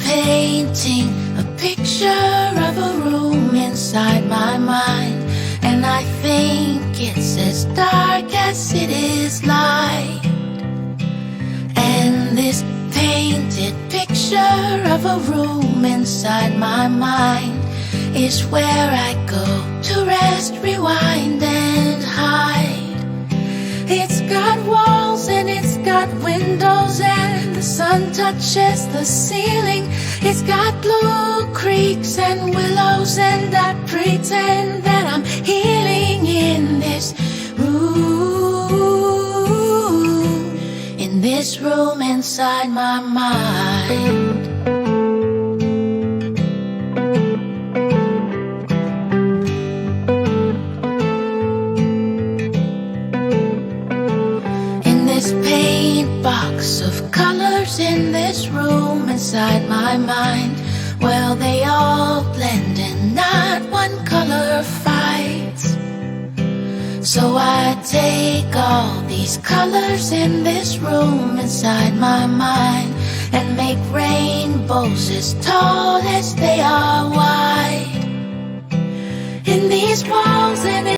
painting a picture of a room inside my mind, and I think it's as dark as it is light. And this painted picture of a room inside my mind is where I go to rest, rewind, and hide. It's got walls and it's got windows, and the sun touches the ceiling. It's got blue creeks and willows, and I pretend that I'm healing in this room, in this room inside my mind. Box of colors in this room inside my mind, well, they all blend and not one color fights. So I take all these colors in this room inside my mind and make rainbows as tall as they are wide. In these walls